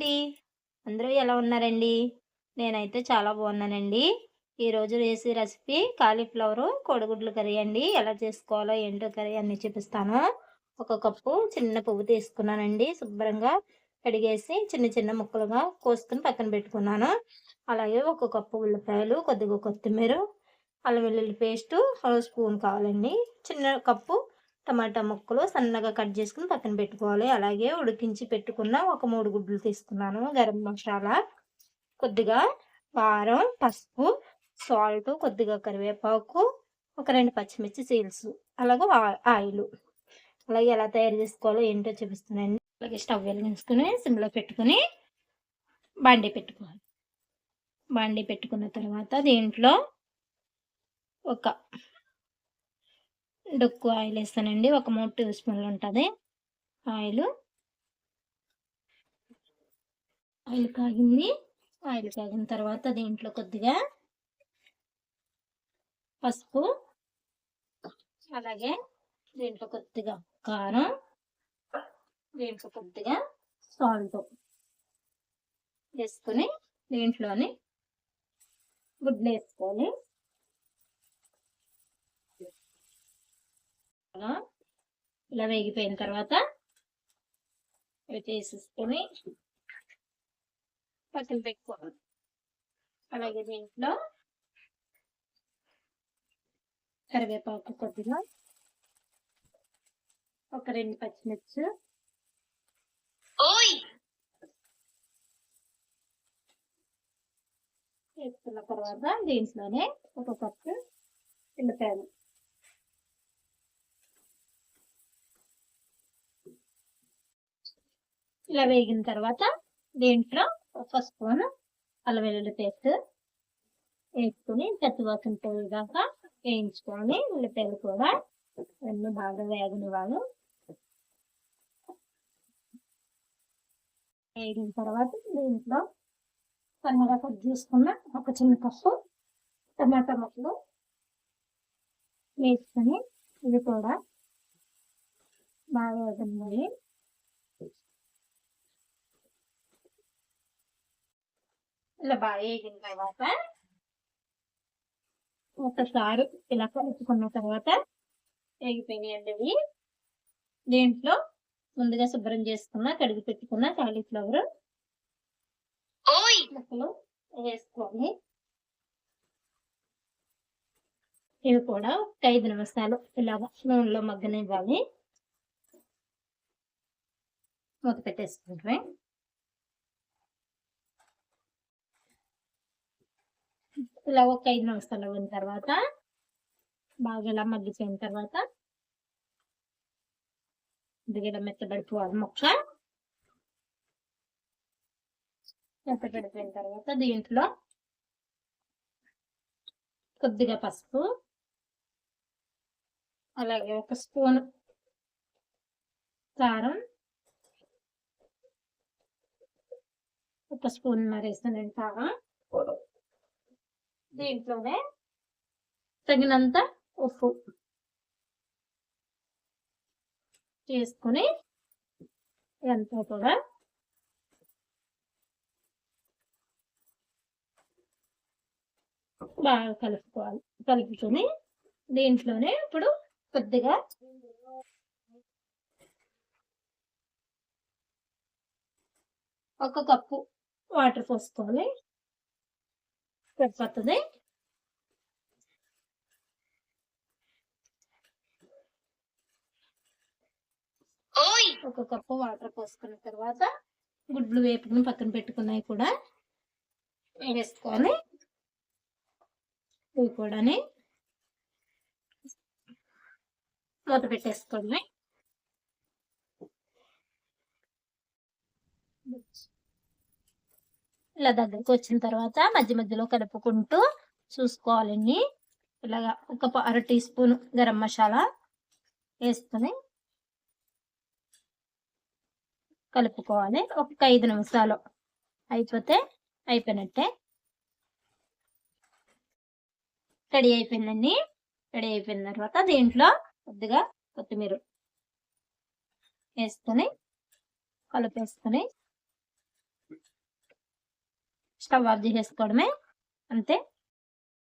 అండి. అందరూ ఎలా ఉన్నారండి? నేనైతే చాలా బాగున్నానండి. ఈరోజు చేసే రెసిపీ కాలీఫ్లవరు కోడిగుడ్లు కర్రీ అండి. ఎలా చేసుకోవాలో ఏంటో కర్రీ అన్నీ చూపిస్తాను. ఒక కప్పు చిన్న పువ్వు తీసుకున్నానండి. శుభ్రంగా కడిగేసి చిన్న చిన్న ముక్కలుగా కోసుకొని పక్కన పెట్టుకున్నాను. అలాగే ఒక కప్పు ఉల్లిపాయలు, కొద్దిగా కొత్తిమీర, అల్లం వెల్లుల్లి పేస్టు ఒక స్పూన్ కావాలండి. చిన్న కప్పు టమాటా ముక్కలు సన్నగా కట్ చేసుకుని పక్కన పెట్టుకోవాలి. అలాగే ఉడికించి పెట్టుకున్న ఒక 3 గుడ్లు తీసుకున్నాను. గరం మసాలా, కొద్దిగా కారం, పసుపు, సాల్ట్, కొద్దిగా కరివేపాకు, ఒక 2 పచ్చిమిర్చి సీల్స్, అలాగే ఆయిలు. అలాగే ఎలా తయారు చేసుకోవాలో ఏంటో చూపిస్తానండి. అలాగే స్టవ్ వెలిగించుకుని సిమ్లో పెట్టుకుని బాండీ పెట్టుకోవాలి. బాండీ పెట్టుకున్న తర్వాత దీంట్లో ఒక డొక్కు ఆయిల్ వేస్తానండి. ఒక 3 టేబుల్ స్పూన్లు ఉంటుంది ఆయిల్. ఆయిల్ కాగింది. ఆయిల్ కాగిన తర్వాత దీంట్లో కొద్దిగా పసుపు, అలాగే దీంట్లో కొద్దిగా కారం, దీంట్లో కొద్దిగా సాల్ట్ వేసుకుని దీంట్లోని గుడ్లు వేసుకోవాలి. ఇలా వేగిపోయిన తర్వాత ఇవి తీసేసుకొని పక్కన పెట్టుకోవాలి. అలాగే దీంట్లో కరివేపాకు కొద్దిగా, ఒక 2 పచ్చిమిర్చి వేసుకున్న తర్వాత దీంట్లోనే ఒక కప్పు ఉల్లిపాయలు, ఇలా వేగిన తర్వాత దీంట్లో ఒక స్పూన్ అల్లం వెల్లుల్లి పేస్ట్ వేసుకుని పచ్చివాసన పోయేదాకా వేయించుకొని ఉల్లిపాయలు కూడా అన్నీ బాగా వేగనివ్వాలి. వేగిన తర్వాత దీంట్లో సన్నగా కట్ చేసుకున్న ఒక చిన్న కప్పు టమాటా ముక్కలు వేసుకొని ఇవి కూడా బాగా వేగనివ్వాలి. ఇలా బాగా వేగిన తర్వాత ఒకసారి ఇలా కలుపుకున్న తర్వాత వేగిపోయినాయండి ఇవి. దీంట్లో ముందుగా శుభ్రం చేసుకున్న కడిగి పెట్టుకున్న కాలీఫ్లవర్ ముక్కలు వేసుకోవాలి. ఇవి కూడా ఒక 5 నిమిషాలు ఇలాగ నూనెలో మగ్గనివ్వాలి. మూత పెట్టేసుకుంటే ఇలా ఒక 5 నిమిషాలు అయిన తర్వాత బాగా ఇలా మగ్గిపోయిన తర్వాత ఇలా మెత్తబడిపోవాలి. ముక్క మెత్తబడిపోయిన తర్వాత దీంట్లో కొద్దిగా పసుపు, అలాగే ఒక స్పూన్ కారం, ఒక స్పూన్ వేస్తానండి కారం. దీంట్లోనే తగినంత ఉప్పు చేసుకుని ఇదంతా కూడా బాగా కలుపుకోవాలి. కలుపుకొని దీంట్లోనే ఇప్పుడు కొద్దిగా ఒక కప్పు వాటర్ పోసుకోవాలి. సరిపోతుంది. ఒక కప్పు వాటర్ పోసుకున్న తర్వాత గుడ్లు వేపుకుని పక్కన పెట్టుకున్నాయి కూడా వేసుకొని ఇవి కూడా మూత పెట్టేసుకోండి. ఇలా దగ్గరికి వచ్చిన తర్వాత మధ్య మధ్యలో కలుపుకుంటూ చూసుకోవాలండి. ఇలాగా ఒక 1/2 టీ స్పూన్ గరం మసాలా వేసుకొని కలుపుకోవాలి. ఒక 5 నిమిషాలు అయిపోతే అయిపోయినట్టే. రెడీ అయిపోయిందండి. రెడీ అయిపోయిన తర్వాత దీంట్లో కొద్దిగా కొత్తిమీర వేసుకొని కలిపేసుకొని స్టవ్ ఆఫ్ చేసేసుకోవడమే అంతే.